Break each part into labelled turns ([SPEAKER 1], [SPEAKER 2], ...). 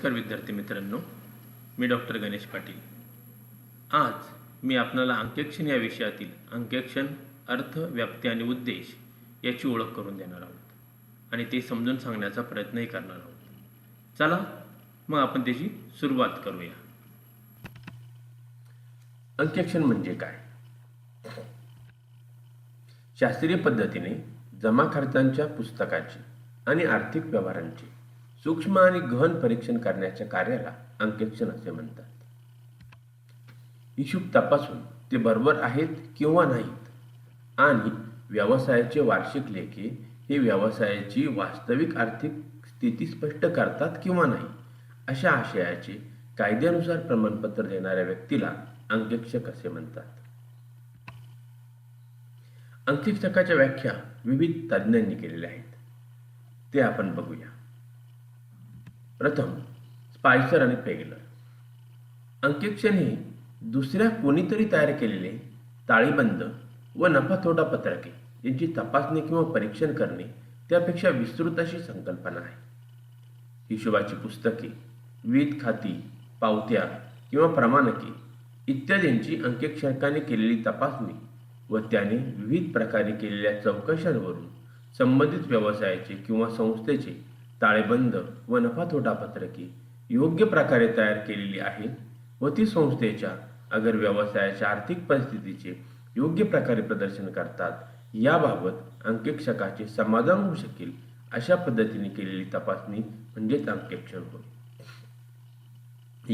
[SPEAKER 1] नमस्कार विद्यार्थी मित्रांनो, मी डॉक्टर गणेश पाटील. आज मी आपणाला अंकेक्षण या विषयातील अंकेक्षण, अर्थ, व्याप्ती आणि उद्देश याची ओळख करून देणार आहोत आणि ते समजून सांगण्याचा प्रयत्नही करणार आहोत. चला मग आपण त्याची सुरुवात करूया. अंकेक्षण म्हणजे काय? शास्त्रीय पद्धतीने जमा खर्चांच्या पुस्तकाचे आणि आर्थिक व्यवहारांचे सूक्ष्म आणि गहन परीक्षण करण्याच्या कार्याला अंकेक्षण असे म्हणतात. हिशोब तपासून ते बरोबर आहेत किंवा नाहीत आणि व्यवसायाचे वार्षिक लेखे हे व्यवसायाची वास्तविक आर्थिक स्थिती स्पष्ट करतात किंवा नाही अशा आशयाचे कायद्यानुसार प्रमाणपत्र देणाऱ्या व्यक्तीला अंकेक्षक असे म्हणतात. अंकेक्षकाच्या व्याख्या विविध तज्ज्ञांनी केलेल्या आहेत, ते आपण बघूया. प्रथम स्पायसर आणि पेगलर. अंकेक्षण हे दुसऱ्या कोणीतरी तयार केलेले ताळेबंद व नफा तोटा पत्रके यांची तपासणी किंवा परीक्षण करणे त्यापेक्षा विस्तृत अशी संकल्पना आहे. हिशोबाची पुस्तके, विविध खाती, पावत्या किंवा प्रमाणके इत्यादींची अंकेक्षकाने केलेली तपासणी व त्याने विविध प्रकारे केलेल्या चौकशांवरून संबंधित व्यवसायाचे किंवा संस्थेचे ताळेबंद व नफा तोटा पत्रके योग्य प्रकारे तयार केलेली आहेत व ती संस्थेच्या अगर व्यवसायाच्या आर्थिक परिस्थितीचे योग्य प्रकारे प्रदर्शन करतात याबाबत अंकेक्षकाचे समाधान होऊ शकेल अशा पद्धतीने केलेली तपासणी म्हणजेच अंकेक्षण होय.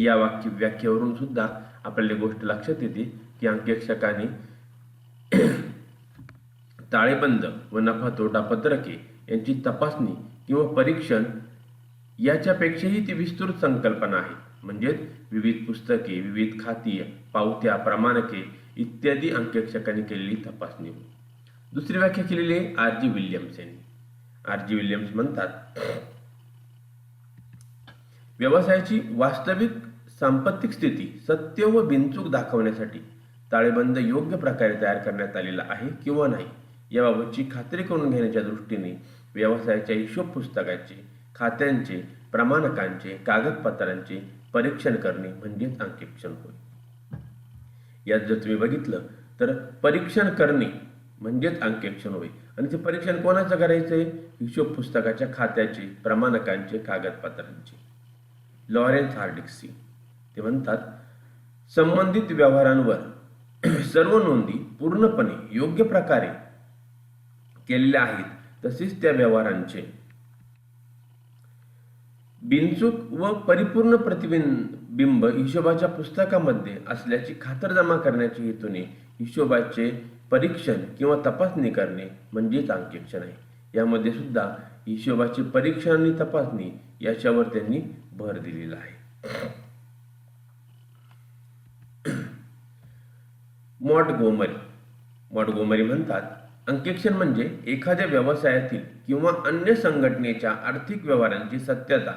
[SPEAKER 1] या व्याख्येवरून सुद्धा आपल्याला गोष्ट लक्षात येते की अंकेक्षकाने ताळेबंद व नफा तोटा पत्रके यांची तपासणी किंवा परीक्षण याच्यापेक्षाही ती विस्तृत संकल्पना आहे. म्हणजेच विविध पुस्तके, विविध खाती, पावत्या, प्रमाणके इत्यादी अंकेक्षकांनी केलेली तपासणी होय. दुसरी व्याख्या केलेली आहे आर.जी. विल्यम्स यांनी. आर.जी. विल्यम्स म्हणतात, व्यवसायाची वास्तविक सांपत्तिक स्थिती सत्य व बिनचूक दाखवण्यासाठी ताळेबंद योग्य प्रकारे तयार करण्यात आलेला आहे किंवा नाही याबाबतची खात्री करून घेण्याच्या दृष्टीने व्यवसायाच्या हिशोब पुस्तकाचे, खात्यांचे, प्रमाणकांचे, कागदपत्रांचे परीक्षण करणे म्हणजेच अंकेक्षण होय. यात जर तुम्ही बघितलं तर परीक्षण करणे म्हणजेच अंकेक्षण होय. आणि ते परीक्षण कोणाचं करायचं आहे? हिशोब पुस्तकाच्या खात्याचे, प्रमाणकांचे, कागदपत्रांचे. लॉरेन्स हार्डिक्सी ते म्हणतात, संबंधित व्यवहारांवर सर्व नोंदी पूर्णपणे योग्य प्रकारे केलेल्या आहेत, तसेच त्या व्यवहारांचे बिनचूक व परिपूर्ण प्रतिबिंब हिशोबाच्या पुस्तकामध्ये असल्याची खातरजमा करण्याच्या हेतूने हिशोबाचे परीक्षण किंवा तपासणी करणे म्हणजेच अंकेक्षण आहे. यामध्ये सुद्धा हिशोबाचे परीक्षण आणि तपासणी याच्यावर त्यांनी भर दिलेला आहे. मॉंटगोमरी म्हणतात, अंकेक्षण म्हणजे एखाद्या व्यवसायातील किंवा अन्य संघटनेच्या आर्थिक व्यवहारांची सत्यता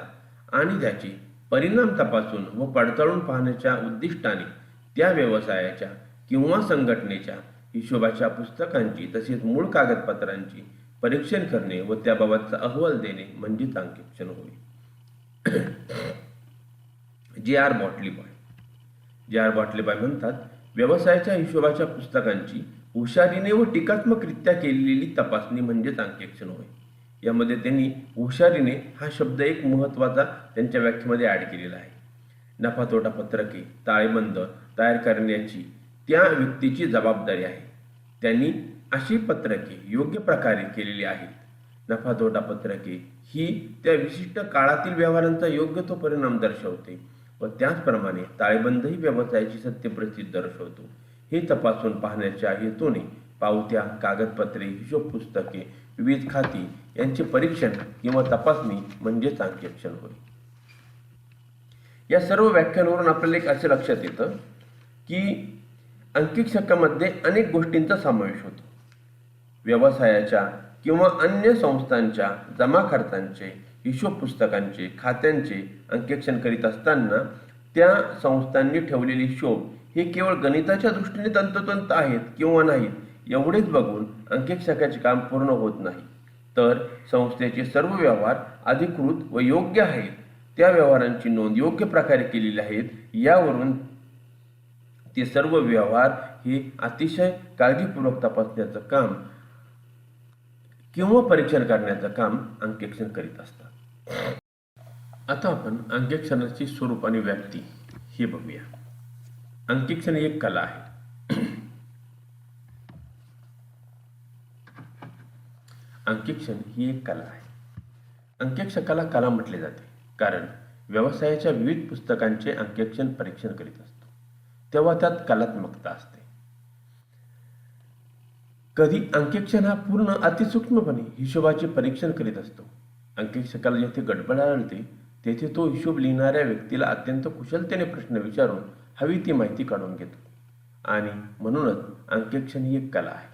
[SPEAKER 1] आणि त्याचे परिणाम तपासून व पडताळून पाहण्याच्या उद्दिष्टाने त्या व्यवसायाच्या किंवा संघटनेच्या हिशोबाच्या पुस्तकांची तसेच मूळ कागदपत्रांची परीक्षण करणे व त्याबाबतचा अहवाल देणे म्हणजेच अंकेक्षण होय. जे.आर. बॉटलेबॉय म्हणतात, व्यवसायाच्या हिशोबाच्या पुस्तकांची हुशारीने व टीकात्मकरित्या केलेली तपासणी म्हणजेच अंकेक्षण होय. यामध्ये त्यांनी हुशारीने हा शब्द एक महत्त्वाचा त्यांच्या व्याख्येमध्ये ॲड केलेला आहे. नफा तोटा पत्रके, ताळेबंद तयार करण्याची त्या व्यक्तीची जबाबदारी आहे. त्यांनी अशी पत्रके योग्य प्रकारे केलेली आहेत. नफा तोटा पत्रके ही त्या विशिष्ट काळातील व्यवहारांचा योग्य तो परिणाम दर्शवते व त्याचप्रमाणे ताळेबंदही व्यवसायाची सत्य परिस्थिती दर्शवतो. हे तपासून पाहण्याच्या हेतूने पावत्या, कागदपत्रे, हिशोब पुस्तके, विविध खाती यांचे परीक्षण किंवा तपासणी म्हणजेच अंकेक्षण होय. या सर्व व्याख्यांवरून आपल्याला एक असे लक्षात येतं की अंकेक्षकामध्ये अनेक गोष्टींचा समावेश होतो. व्यवसायाच्या किंवा अन्य संस्थांच्या जमा खर्चांचे, हिशोब पुस्तकांचे, खात्यांचे अंकेक्षण करीत असताना त्या संस्थांनी ठेवलेले हिशोब हे केवळ गणिताच्या दृष्टीने तंतोतंत आहेत किंवा नाहीत एवढेच बघून अंकेक्षकाचे काम पूर्ण होत नाही, तर संस्थेचे सर्व व्यवहार अधिकृत व योग्य आहेत त्या व्यवहारांची नोंद योग्य प्रकारे केलेली आहेत, यावरून ते सर्व व्यवहार हे अतिशय काळजीपूर्वक तपासण्याचं काम किंवा परीक्षण करण्याचं काम अंकेक्षण करीत असतात. आता आपण अंकेक्षणाचे स्वरूप आणि व्याप्ती हे बघूया. अंकेक्षण ही एक कला आहे. अंकेक्षण ही एक कला आहे. अंकेक्षकाला कला म्हटले जाते कारण व्यवसायाच्या विविध पुस्तकांचे अंकेक्षण परीक्षण करीत असतो, तेव्हा त्यात कलात्मकता असते. कधी अंकेक्षण हा पूर्ण अतिसूक्ष्मपणे हिशोबाचे परीक्षण करीत असतो. अंकेक्षकाला जेथे गडबड आढळते तेथे तो हिशोब लिहिणाऱ्या व्यक्तीला अत्यंत कुशलतेने प्रश्न विचारून हवी ती माहिती काढून घेतो आणि म्हणूनच अंकेक्षण ही एक कला आहे.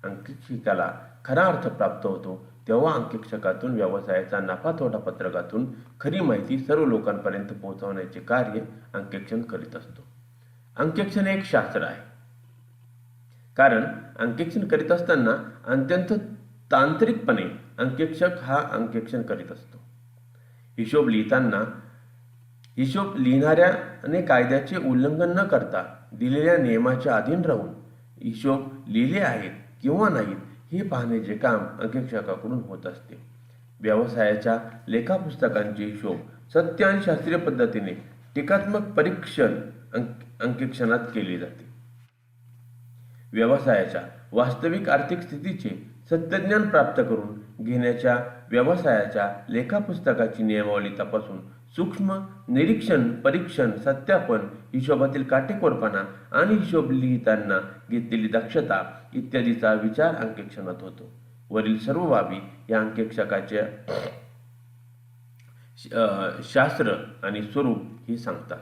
[SPEAKER 1] अंकेक्षकाला खरा अर्थ प्राप्त होतो तेव्हा अंकेक्षकातून व्यवसायाचा नफा तोटा पत्रकातून खरी माहिती सर्व लोकांपर्यंत पोहोचवण्याचे कार्य अंकेक्षण करीत असतो. अंकेक्षण एक शास्त्र आहे कारण अंकेक्षण करीत असताना अत्यंत तांत्रिकपणे अंकेक्षक हा अंकेक्षण करीत असतो. हिशोब लिहिणाऱ्याने कायद्याचे उल्लंघन न करता दिलेल्या नियमाच्या अधीन राहून हिशोब लिहिले आहेत किंवा नाहीत हे पाहण्याचे काम अंकेक्षकाकडून होत असते. व्यवसायाच्या लेखापुस्तकांचे हिशोब सत्य आणि शास्त्रीय पद्धतीने टीकात्मक परीक्षण अंकेक्षणात केले जाते. व्यवसायाच्या वास्तविक आर्थिक स्थितीचे सत्यज्ञान प्राप्त करून घेण्याच्या व्यवसायाच्या लेखापुस्तकाची नियमावली तपासून सूक्ष्म निरीक्षण, परीक्षण, सत्यापन, हिशोबातील काटेकोरपणा आणि हिशोब लिहिताना घेतलेली दक्षता इत्यादीचा विचार अंकेक्षणात होतो. वरील सर्व बाबी या अंकेक्षकाचे शास्त्र आणि स्वरूप हे सांगतात.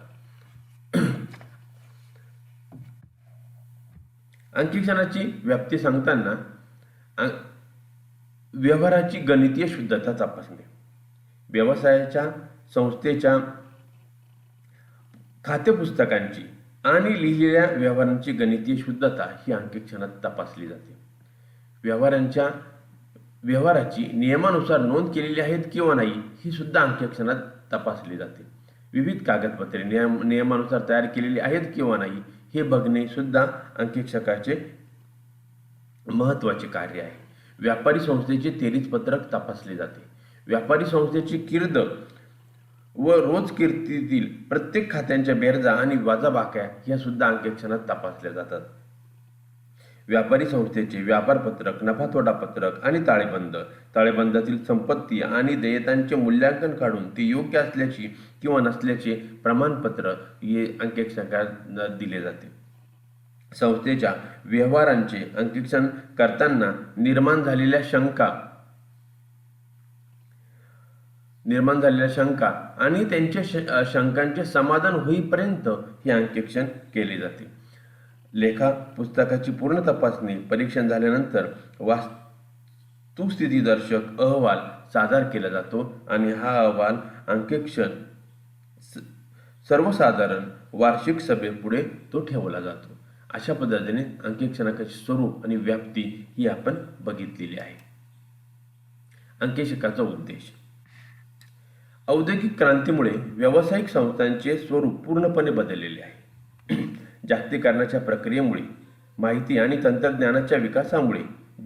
[SPEAKER 1] अंकेक्षणाची व्याप्ती सांगताना व्यवहाराची गणितीय शुद्धता तपासणे. व्यवसायाच्या संस्थेच्या खातेपुस्तकांची आणि लिहिलेल्या व्यवहारांची गणितीय शुद्धता ही अंकेक्षणात तपासली जाते. व्यवहाराची नियमानुसार नोंद केलेली आहेत किंवा नाही ही सुद्धा अंकेक्षणात तपासली जाते. विविध कागदपत्रे नियमानुसार तयार केलेली आहेत किंवा नाही हे बघणे सुद्धा अंकेक्षकाचे महत्त्वाचे कार्य आहे. व्यापारी संस्थेचे तेरीच पत्रक तपासले जाते. व्यापारी संस्थेची कीर्द व रोजकिर्दीतील प्रत्येक खात्यांच्या बेरजा आणि वजाबाक्या ह्या सुद्धा अंकेक्षणात तपासल्या जातात. व्यापारी संस्थेचे व्यापार पत्रक, नफा तोटा पत्रक आणि ताळेबंदातील संपत्ती आणि देयतांचे मूल्यांकन काढून ते योग्य असल्याची किंवा नसल्याचे प्रमाणपत्र हे अंकेक्षकाला दिले जाते. संस्थेच्या व्यवहारांचे अंकेक्षण करताना निर्माण झालेल्या शंका आणि त्यांच्या शंकांचे समाधान होईपर्यंत हे अंकेक्षण केले जाते. लेखा पुस्तकाची पूर्ण तपासणी परीक्षण झाल्यानंतर वस्तुस्थितीदर्शक अहवाल सादर केला जातो आणि हा अहवाल अंकेक्षण सर्वसाधारण वार्षिक सभेपुढे तो ठेवला जातो. अशा पद्धतीने अंकेक्षणाचे स्वरूप आणि व्याप्ती ही आपण बघितलेली आहे. अंकेक्षकाचा उद्देश. औद्योगिक क्रांतीमुळे व्यावसायिक संस्थांचे स्वरूप पूर्णपणे बदललेले आहे. जागतिकीकरणाच्या प्रक्रियेमुळे, माहिती आणि तंत्रज्ञानाच्या विकासामुळे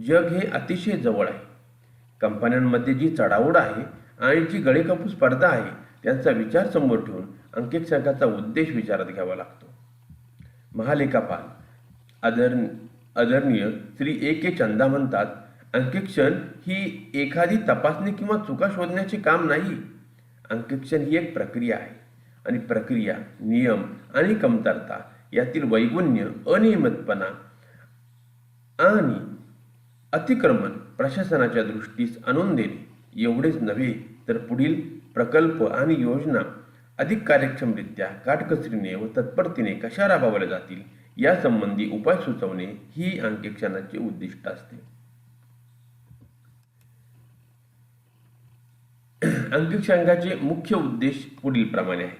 [SPEAKER 1] जग हे अतिशय जवळ आहे. कंपन्यांमध्ये जी चढाओढ आहे आणि जी गळेकापूस स्पर्धा आहे त्यांचा विचार समोर ठेवून अंकेक्षकाचा उद्देश विचारात घ्यावा लागतो. महालेखापाल आदरणीय श्री A.K. चंदा म्हणतात, अंकेक्षण ही एखादी तपासणी किंवा चुका शोधण्याचे काम नाही. अंकेक्षण ही एक प्रक्रिया आहे आणि प्रक्रिया, नियम आणि कमतरता यातील वैगुण्य, अनियमितपणा आणि अतिक्रमण प्रशासनाच्या दृष्टीस आणून देणे एवढेच नव्हे तर पुढील प्रकल्प आणि योजना अधिक कार्यक्षमरित्या, काटकसरीने व तत्परतेने कशा राबवल्या जातील यासंबंधी उपाय सुचवणे ही अंकेक्षणाचे उद्दिष्ट असते. अंकेक्षकाचे मुख्य उद्देश पुढील प्रमाणे आहे.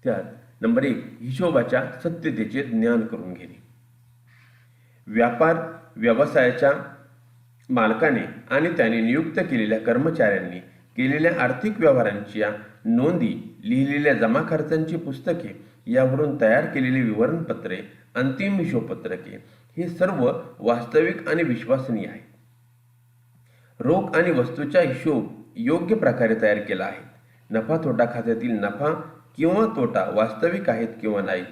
[SPEAKER 1] त्यात नंबर 1 हिशोबाच्या सत्यतेचे ज्ञान करून घेणे. व्यवसायाच्या मालकाने आणि त्याने नियुक्त केलेल्या कर्मचाऱ्यांनी केलेल्या आर्थिक व्यवहारांच्या नोंदी, लिहिलेल्या जमा खर्चांची पुस्तके, यावरून तयार केलेली विवरणपत्रे, अंतिम हिशोबपत्रके हे सर्व वास्तविक आणि विश्वसनीय आहेत. रोख आणि वस्तूचा हिशोब योग्य प्रकारे तयार केला आहे. नफा तोटा खात्यातील नफा किंवा तोटा वास्तविक आहेत किंवा नाही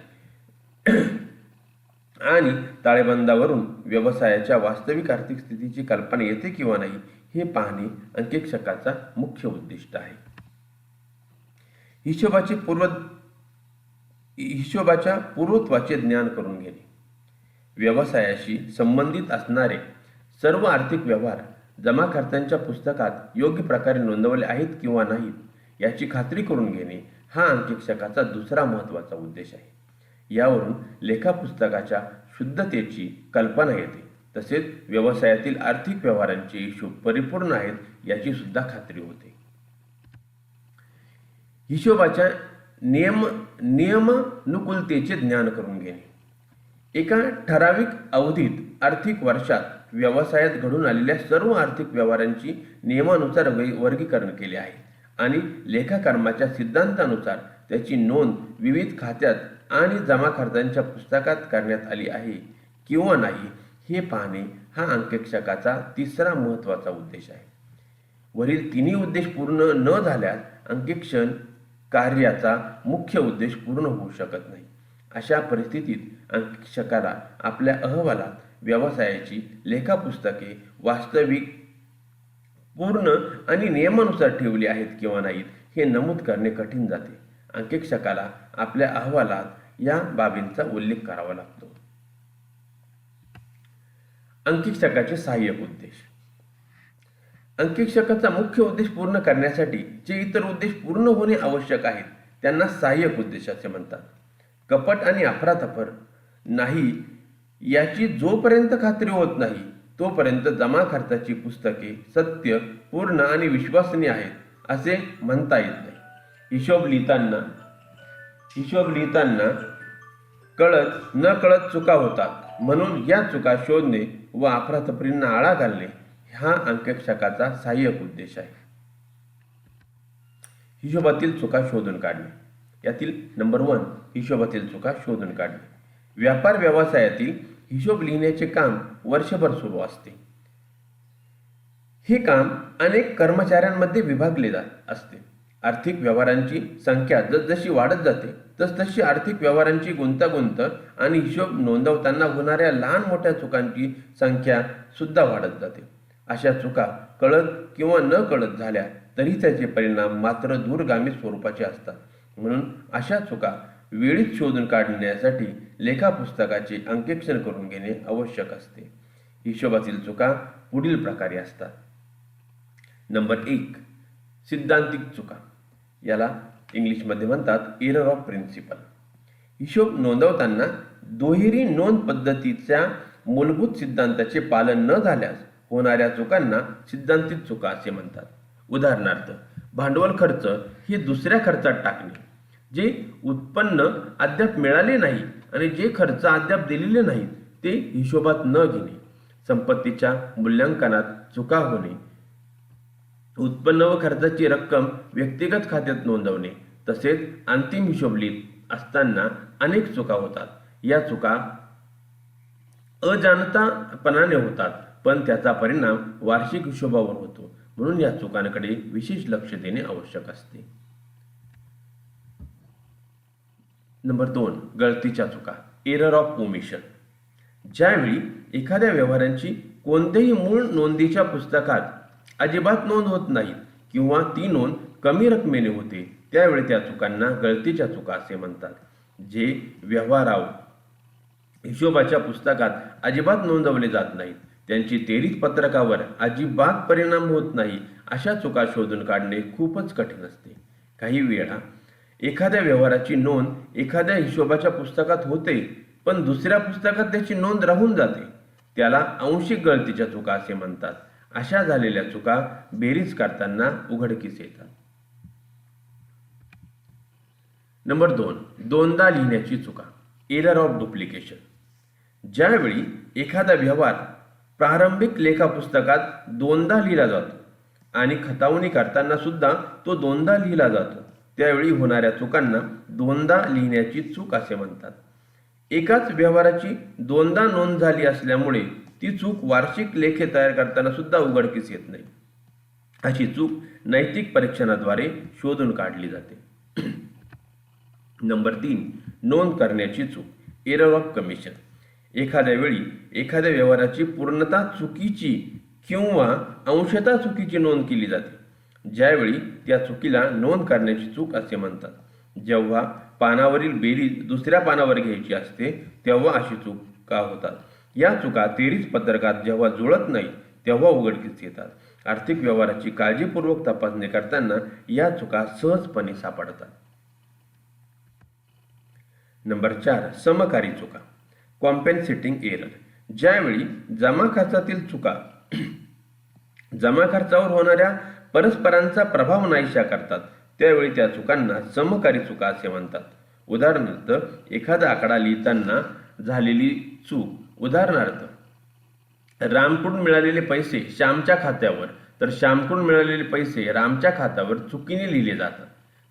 [SPEAKER 1] आणि ताळेबंदावरून व्यवसायाच्या वास्तविक आर्थिक स्थितीची कल्पना येते किंवा नाही हे पाहणे अंकेक्षकाचा मुख्य उद्दिष्ट आहे. हिशोबाच्या पूर्वत्वाचे ज्ञान करून घेणे. व्यवसायाशी संबंधित असणारे सर्व आर्थिक व्यवहार जमा खर्चांच्या पुस्तकात योग्य प्रकारे नोंदवले आहेत किंवा नाहीत याची खात्री करून घेणे हा अंकेक्षकाचा दुसरा महत्त्वाचा उद्देश आहे. यावरून लेखापुस्तकाच्या शुद्धतेची कल्पना येते. तसेच व्यवसायातील आर्थिक व्यवहारांचे हिशोब परिपूर्ण आहेत याची सुद्धा खात्री होते. हिशोबाच्या नियमानुकूलतेचे ज्ञान करून घेणे. एका ठराविक अवधीत आर्थिक वर्षात व्यवसायात घडून आलेल्या सर्व आर्थिक व्यवहारांची नियमानुसार वर्गीकरण केले आहे आणि लेखाकर्माच्या सिद्धांतानुसार त्याची नोंद विविध खात्यात आणि जमा खर्चांच्या पुस्तकात करण्यात आली आहे किंवा नाही हे पाहणे हा अंकेक्षकाचा तिसरा महत्त्वाचा उद्देश आहे. वरील तिन्ही उद्देश पूर्ण न झाल्यास अंकेक्षण कार्याचा मुख्य उद्देश पूर्ण होऊ शकत नाही. अशा परिस्थितीत अंकेक्षकाला आपल्या अहवालात व्यवसायाची लेखापुस्तके वास्तविक, पूर्ण आणि नियमानुसार ठेवली आहेत किंवा नाहीत हे नमूद करणे कठीण जाते. अंकेक्षकाला आपल्या अहवालात या बाबींचा उल्लेख करावा लागतो. अंकेक्षकाचे सहाय्यक उद्देश. अंकेक्षकाचा मुख्य उद्देश पूर्ण करण्यासाठी जे इतर उद्देश पूर्ण होणे आवश्यक आहेत त्यांना सहाय्यक उद्देश असे म्हणतात. कपट आणि अफरातफर नाही याची जोपर्यंत खात्री होत नाही तोपर्यंत जमा खर्चाची पुस्तके सत्य, पूर्ण आणि विश्वसनीय आहेत असे म्हणता येत नाही. हिशोब लिहिताना कळत न कळत चुका होतात, म्हणून या चुका शोधणे व अफरातफरींना आळा घालणे हा अंकेक्षकाचा सहाय्यक उद्देश आहे. हिशोबातील चुका शोधून काढणे. यातील नंबर 1 हिशोबातील चुका शोधून काढणे. व्यापार व्यवसायातील हिशोब लिहिण्याचे काम वर्षभर सुरू असते. हे काम अनेक कर्मचाऱ्यांमध्ये विभागले असते. आर्थिक व्यवहारांची संख्या जसजशी वाढत जाते तसतशी आर्थिक व्यवहारांची गुंतागुंत आणि हिशोब नोंदवताना होणाऱ्या लहान मोठ्या चुकांची संख्या सुद्धा वाढत जाते. अशा चुका कळत किंवा न कळत झाल्या तरी त्याचे परिणाम मात्र दूरगामी स्वरूपाचे असतात. म्हणून अशा चुका वेळीच शोधून काढण्यासाठी लेखापुस्तकाचे अंकेक्षण करून घेणे आवश्यक असते. हिशोबातील चुका पुढील प्रकारे असतात. नंबर 1 सिद्धांतिक चुका. याला इंग्लिशमध्ये म्हणतात एरर ऑफ प्रिन्सिपल. हिशोब नोंदवताना दुहेरी नोंद पद्धतीच्या मूलभूत सिद्धांताचे पालन न झाल्यास होणाऱ्या चुकांना सिद्धांतिक चुका असे म्हणतात. उदाहरणार्थ, भांडवल खर्च हे दुसऱ्या खर्चात टाकणे, जे उत्पन्न अद्याप मिळाले नाही आणि जे खर्च अद्याप दिलेले नाहीत ते हिशोबात न घेणे, संपत्तीच्या मूल्यांकनात चुका होणे, उत्पन्न व खर्चाची रक्कम व्यक्तिगत खात्यात नोंदवणे, तसेच अंतिम हिशोब लिहित असताना अनेक चुका होतात. या चुका अजाणतापणाने होतात, पण त्याचा परिणाम वार्षिक हिशोबावर होतो. म्हणून या चुकांकडे विशेष लक्ष देणे आवश्यक असते. नंबर 2 गळतीच्या चुका, एरर ऑफ ओमिशन. ज्यावेळी एखाद्या व्यवहारांची कोणत्याही मूळ नोंदीच्या पुस्तकात अजिबात नोंद होत नाही किंवा ती नोंद कमी रकमेने होते त्यावेळी त्या चुकांना गळतीच्या चुका असे म्हणतात. जे व्यवहार हिशोबाच्या पुस्तकात अजिबात नोंदवले जात नाहीत, त्यांची तेरीच पत्रकावर अजिबात परिणाम होत नाही, अशा चुका शोधून काढणे खूपच कठीण असते. काही वेळा एखाद्या व्यवहाराची नोंद एखाद्या हिशोबाच्या पुस्तकात होते पण दुसऱ्या पुस्तकात त्याची नोंद राहून जाते, त्याला आंशिक गळतीच्या चुका असे म्हणतात. अशा झालेल्या चुका बेरीज करताना उघडकीस येतात. नंबर 2 दोनदा लिहिण्याची चुका, एरर ऑफ डुप्लिकेशन. ज्यावेळी एखादा व्यवहार प्रारंभिक लेखापुस्तकात दोनदा लिहिला जातो आणि खतावणी करताना सुद्धा तो दोनदा लिहिला जातो. त्यावेळी होणाऱ्या चुकांना दोनदा लिहिण्याची चूक असे म्हणतात. एकाच व्यवहाराची दोनदा नोंद झाली असल्यामुळे ती चूक वार्षिक लेखे तयार करताना सुद्धा उघडकीस येत नाही. अशी चूक नैतिक परीक्षणाद्वारे शोधून काढली जाते. नंबर 3, नोंद करण्याची चूक, एरर ऑफ कमिशन. एखाद्या वेळी एखाद्या व्यवहाराची पूर्णतः चुकीची किंवा अंशतः चुकीची नोंद केली जाते. ज्यावेळी त्या चुकीला नोंद करण्याची चूक असे म्हणतात. जेव्हा पानावरील बेरीज दुसऱ्या पानावर घ्यायची असते तेव्हा अशी चुका होतात. या चुका 23 पत्रकात जेव्हा जुळत नाही तेव्हा उघडकीस येतात. आर्थिक व्यवहाराची काळजीपूर्वक तपासणी करताना या चुका सहजपणे सापडतात. नंबर 4, समकारी चुका, कॉम्पेन्सेटिंग एरर. ज्यावेळी जमा खर्चातील चुका जमा खर्चावर होणाऱ्या परस्परांचा प्रभाव नाहीशा करतात त्यावेळी त्या चुकांना समकारी चुका असे म्हणतात. उदाहरणार्थ, एखादा आकडा लिहिताना झालेली चूक. उदाहरणार्थ, रामकडून मिळालेले पैसे श्यामच्या खात्यावर तर श्यामकडून मिळालेले पैसे रामच्या खात्यावर चुकीने लिहिले जातात.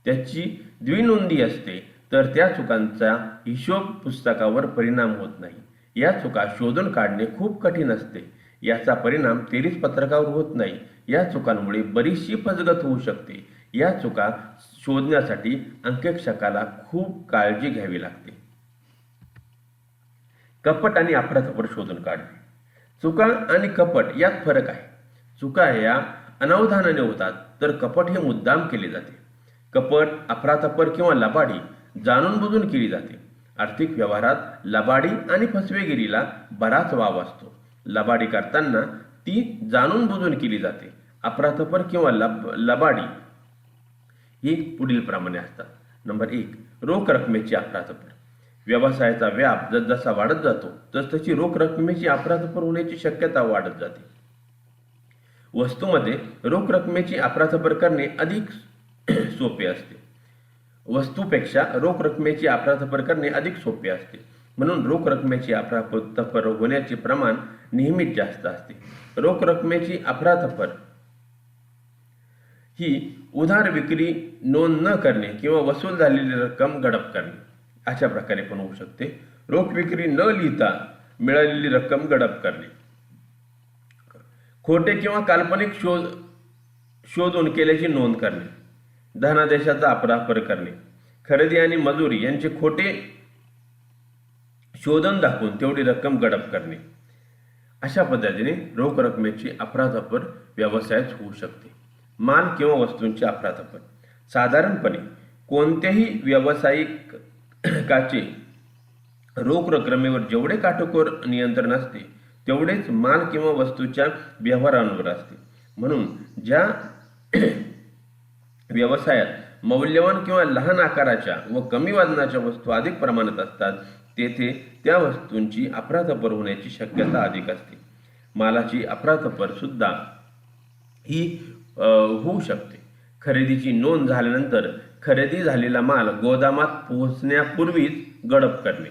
[SPEAKER 1] त्याची द्विनोंदी असते तर त्या चुकांचा हिशोब पुस्तकावर परिणाम होत नाही. या चुका शोधून काढणे खूप कठीण असते. याचा परिणाम 23 पत्रकावर होत नाही. या चुकांमुळे बरीचशी फसगत होऊ शकते. या चुका शोधण्यासाठी अंकेक्षकाला खूप काळजी घ्यावी लागते. कपट आणि अफरातफर शोधून काढणे. चुका आणि कपट यात फरक आहे. चुका या अनावधानाने होतात तर कपट हे मुद्दाम केले जाते. कपट, अफरातफर किंवा लबाडी जाणून बुजून केली जाते. आर्थिक व्यवहारात लबाडी आणि फसवेगिरीला बराच वाव असतो. लबाडी करताना ती जाणून बुजून केली जाते. अफरातफर किंवा लबाडी ही पुढील प्रमाणे असतात. नंबर 1, रोख रकमेची अफरातफर. व्यवसायाचा व्याप जसजसा वाढत जातो तसतशी रोख रकमेची अफरातफर होण्याची शक्यता वाढत जाते. वस्तूमध्ये रोख रकमेची अफरातफर करणे अधिक सोपे असते. वस्तूपेक्षा रोख रकमेची अफरातफर करणे अधिक सोपे असते. म्हणून रोख रकमेची अफरातफर होण्याचे प्रमाण नेहमीच जास्त असते. रोख रकमेची अफरातफर ही उधार विक्री नोंद न करणे किंवा वसूल झालेली रक्कम गडप करणे अशा प्रकारे पण होऊ शकते. रोख विक्री न लिहिता मिळालेली रक्कम गडप करणे, खोटे किंवा काल्पनिक शोधून केल्याची नोंद करणे, धनादेशाचा अफरातफर करणे, खरेदी आणि मजुरी यांचे खोटे शोधन दाखवून तेवढी रक्कम गडप करणे. अशा पद्धतीने रोख रकमेची अफरातफर व्यवसायात होऊ शकते. माल किंवा वस्तूंची अफरातफर. साधारणपणे कोणत्याही व्यावसायिकाचे रोख रकमेवर जेवढे काटेकोर नियंत्रण असते तेवढेच माल किंवा वस्तूच्या व्यवहारांवर असते. म्हणून ज्या व्यवसायात मौल्यवान किंवा लहान आकाराच्या व कमी वजनाच्या वस्तू अधिक प्रमाणात असतात तेथे त्या वस्तूंची अफरातफर होण्याची शक्यता अधिक असते. मालाची अफरातफर सुद्धा ही होऊ शकते. खरेदीची नोंद झाल्यानंतर खरेदी झालेला माल गोदामात पोहोचण्यापूर्वीच गडप करणे,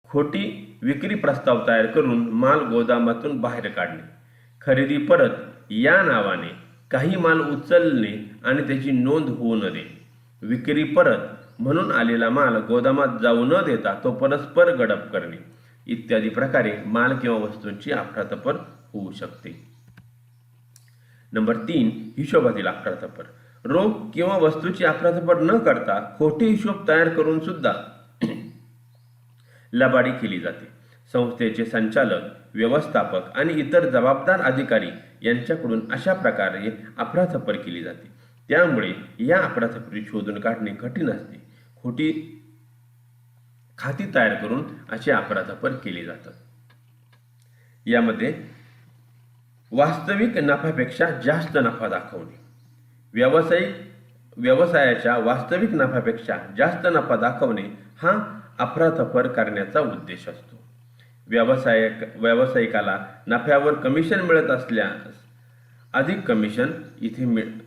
[SPEAKER 1] खोटी विक्री प्रस्ताव तयार करून माल गोदामातून बाहेर काढणे, खरेदी परत या नावाने काही माल उचलणे आणि त्याची नोंद होऊ न देणे, विक्री परत म्हणून आलेला माल गोदामात जाऊ न देता तो परस्पर गडप करणे इत्यादी प्रकारे माल किंवा वस्तूंची अफरातफर होऊ शकते. नंबर 3, हिशोबातील अफरातफर. रोख किंवा वस्तूची अफरातफर न करता खोटे हिशोब तयार करून सुद्धा लबाडी केली जाते. संस्थेचे संचालक, व्यवस्थापक आणि इतर जबाबदार अधिकारी यांच्याकडून अशा प्रकारे अफरातफर केली जाते. त्यामुळे या अफरातफरी शोधून काढणे कठीण असते. खोटी खाती तयार करून अशी अफरातफर केली जातात. यामध्ये वास्तविक नफ्यापेक्षा जास्त नफा दाखवणे. व्यवसायाच्या वास्तविक नफ्यापेक्षा जास्त नफा दाखवणे हा अफरातफर करण्याचा उद्देश असतो. व्यावसायिकाला नफ्यावर कमिशन मिळत असल्यास अधिक कमिशन इथे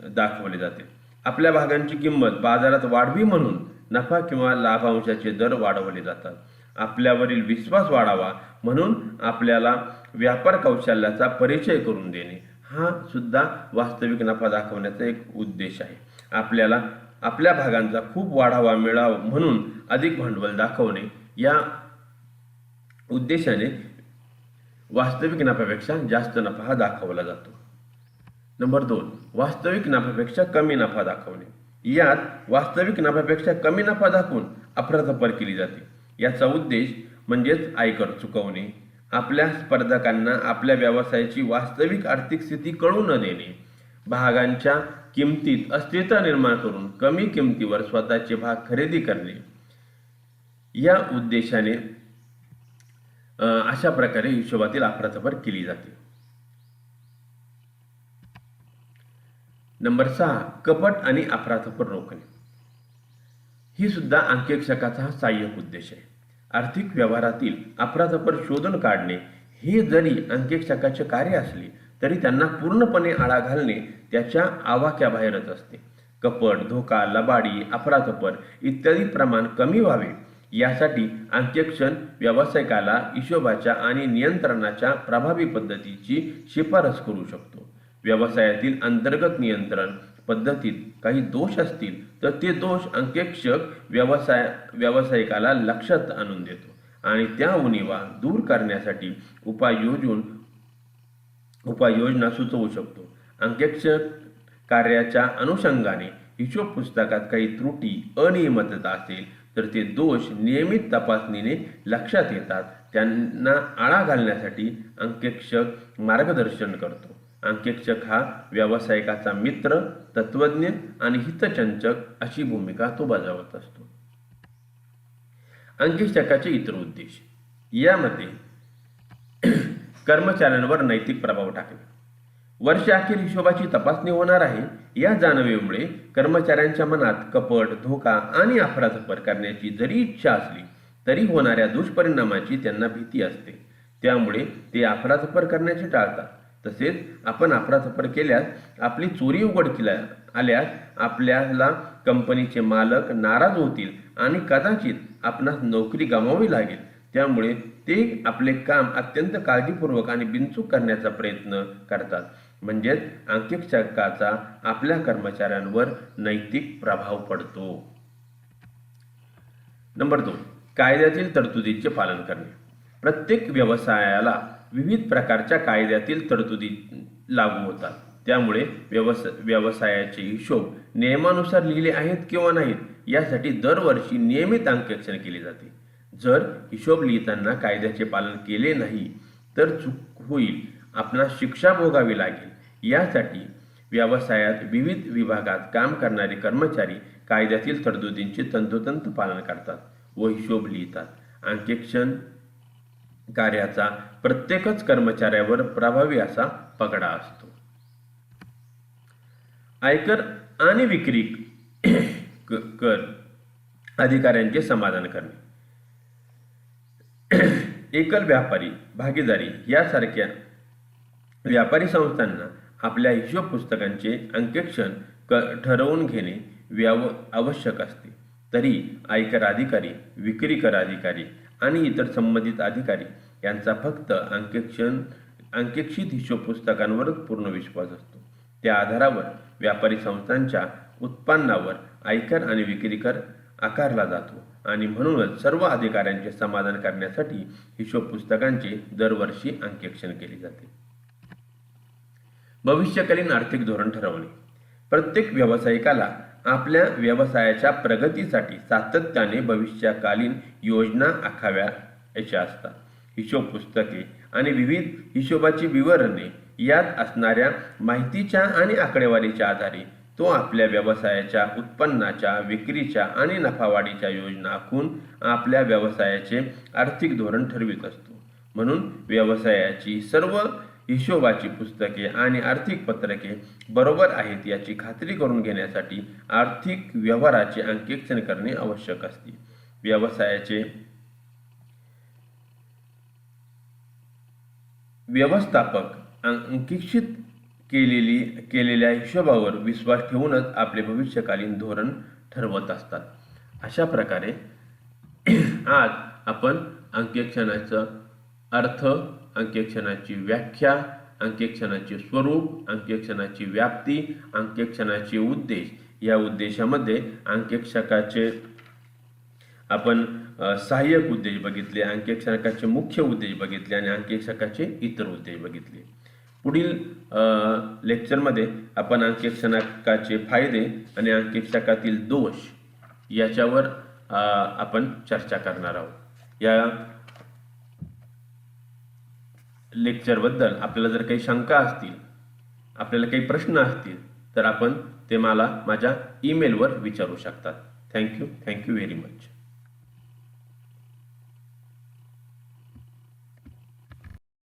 [SPEAKER 1] दाखवले जाते. आपल्या भागांची किंमत बाजारात वाढवी म्हणून नफा किंवा लाभांशाचे दर वाढवले जातात. आपल्यावरील विश्वास वाढावा म्हणून आपल्याला व्यापार कौशल्याचा परिचय करून देणे हा सुद्धा वास्तविक नफा दाखवण्याचा एक उद्देश आहे. आपल्याला आपल्या भागांचा खूप वाढावा मिळावा म्हणून अधिक भांडवल दाखवणे या उद्देशाने वास्तविक नफ्यापेक्षा जास्त नफा हा दाखवला जातो. नंबर 2, वास्तविक नफ्यापेक्षा कमी नफा दाखवणे. यात वास्तविक नफ्यापेक्षा कमी नफा दाखवून अफरातफर केली जाते. याचा उद्देश म्हणजेच आयकर चुकवणे, आपल्या स्पर्धकांना आपल्या व्यवसायाची वास्तविक आर्थिक स्थिती कळू न देणे, भागांच्या किमतीत अस्थिरता निर्माण करून कमी किमतीवर स्वतःचे भाग खरेदी करणे या उद्देशाने अशा प्रकारे हिशोबातील अफरातफर केली जाते. नंबर 6, कपट आणि अफरातफर रोखणे. ही सुद्धा अंकेक्षकाचा हा सहाय्यक उद्देश आहे. आर्थिक व्यवहारातील अफरातफर शोधून काढणे हे जरी अंकेक्षकाचे कार्य असले तरी त्यांना पूर्णपणे आळा घालणे त्याच्या आवाक्याबाहेरच असते. कपट, धोका, लबाडी, अफरातफर इत्यादी प्रमाण कमी व्हावे यासाठी अंकेक्षण व्यावसायिकाला हिशोबाच्या आणि नियंत्रणाच्या प्रभावी पद्धतीची शिफारस करू शकतो. व्यवसायातील अंतर्गत नियंत्रण पद्धतीत काही दोष असतील तर ते दोष अंकेक्षक व्यावसायिकाला लक्षात आणून देतो आणि त्या उणिवा दूर करण्यासाठी उपाययोजना सुचवू शकतो. अंकेक्षक कार्याच्या अनुषंगाने हिशोब पुस्तकात काही त्रुटी, अनियमितता असेल तर ते दोष नियमित तपासणीने लक्षात येतात. त्यांना आळा घालण्यासाठी अंकेक्षक मार्गदर्शन करतो. अंकेक्षक हा व्यावसायिकाचा मित्र, तत्वज्ञ आणि हितचिंतक अशी भूमिका तो बजावत असतो. अंकेक्षकाचे इतर उद्देश यामध्ये कर्मचाऱ्यांवर नैतिक प्रभाव टाकणे. वर्षाअखेर हिशोबाची तपासणी होणार आहे या जाणीवेमुळे कर्मचाऱ्यांच्या मनात कपट, धोका आणि अफरातफर करण्याची जरी इच्छा असली तरी होणाऱ्या दुष्परिणामाची त्यांना भीती असते. त्यामुळे ते करण्याचे टाळतात. तसेच आपण अफरातफर केल्यास, आपली चोरी उघडकीला आल्यास आपल्याला कंपनीचे मालक नाराज होतील आणि कदाचित आपणास नोकरी गमावावी लागेल. त्यामुळे ते आपले काम अत्यंत काळजीपूर्वक आणि बिनचूक करण्याचा प्रयत्न करतात. म्हणजेच अंकेक्षकाचा आपल्या कर्मचाऱ्यांवर नैतिक प्रभाव पडतो. नंबर 2, कायद्यातील तरतुदीचे पालन करणे. प्रत्येक व्यवसायाला विविध प्रकारच्या कायद्यातील तरतुदी लागू होतात. त्यामुळे व्यवसायाचे हिशोब नियमानुसार लिहिले आहेत किंवा नाहीत यासाठी दरवर्षी नियमित अंकेक्षण केले जाते. जर हिशोब लिहिताना कायद्याचे पालन केले नाही तर चूक होईल, आपणास शिक्षा भोगावी लागेल. यासाठी व्यवसायात विविध विभागात काम करणारे कर्मचारी कायद्यातील तरतुदींचे तंतोतंत पालन करतात व हिशोब लिहितात. अंकेक्षण कार्याचा प्रत्येकच कर्मचाऱ्यावर प्रभावी असा पगडा असतो. आयकर आणि विक्री कर अधिकाऱ्यांचे समाधान करणे. एकल व्यापारी भागीदारी यासारख्या व्यापारी संस्थांना आपल्या हिशोब पुस्तकांचे अंकेक्षण ठरवून घेणे आवश्यक असते. तरी आयकर अधिकारी, विक्री कर अधिकारी आणि इतर संबंधित अधिकारी यांचा फक्त अंकेक्षित हिशोब पुस्तकांवरच पूर्ण विश्वास असतो. त्या आधारावर व्यापारी संस्थांच्या उत्पन्नावर आयकर आणि विक्री कर आकारला जातो आणि म्हणूनच सर्व अधिकाऱ्यांचे समाधान करण्यासाठी हिशोब पुस्तकांचे दरवर्षी अंकेक्षण केले जाते. भविष्यकालीन आर्थिक धोरण ठरवणे. प्रत्येक व्यावसायिकाला आपल्या व्यवसायाच्या प्रगतीसाठी सातत्याने भविष्यकालीन योजना आखाव्याच्या असतात. हिशोब पुस्तके आणि विविध हिशोबाची विवरणे यात असणाऱ्या माहितीच्या आणि आकडेवारीच्या आधारे तो आपल्या व्यवसायाच्या उत्पन्नाच्या, विक्रीच्या आणि नफावाढीच्या योजना आखून आपल्या व्यवसायाचे आर्थिक धोरण ठरवित असतो. म्हणून व्यवसायाची सर्व हिशोबाची पुस्तके आणि आर्थिक पत्रके बरोबर आहेत याची खात्री करून घेण्यासाठी आर्थिक व्यवहाराचे अंकेक्षण करणे आवश्यक असते. व्यवसायाचे व्यवस्थापक अंकेक्षित केलेल्या हिशोबावर विश्वास ठेवूनच आपले भविष्यकालीन धोरण ठरवत असतात. अशा प्रकारे आज आपण अंकेक्षणाचा अर्थ, अंकेक्षणाची व्याख्या अंकेक्षणाचे स्वरूप, अंकेक्षणाची व्याप्ती, अंकेक्षणाचे उद्देश, या उद्देशामध्ये अंकेक्षकाचे आपण सहाय्यक उद्देश बघितले, अंकेक्षकाचे मुख्य उद्देश बघितले आणि अंकेक्षकाचे इतर उद्देश बघितले. पुढील लेक्चरमध्ये आपण अंकेक्षकाचे फायदे आणि अंकेक्षकातील दोष याच्यावर आपण चर्चा करणार आहोत. या लेक्चरबद्दल आपल्याला जर काही शंका असतील, आपल्याला काही प्रश्न असतील तर आपण ते मला माझ्या ईमेलवर विचारू शकतात. Thank you very much.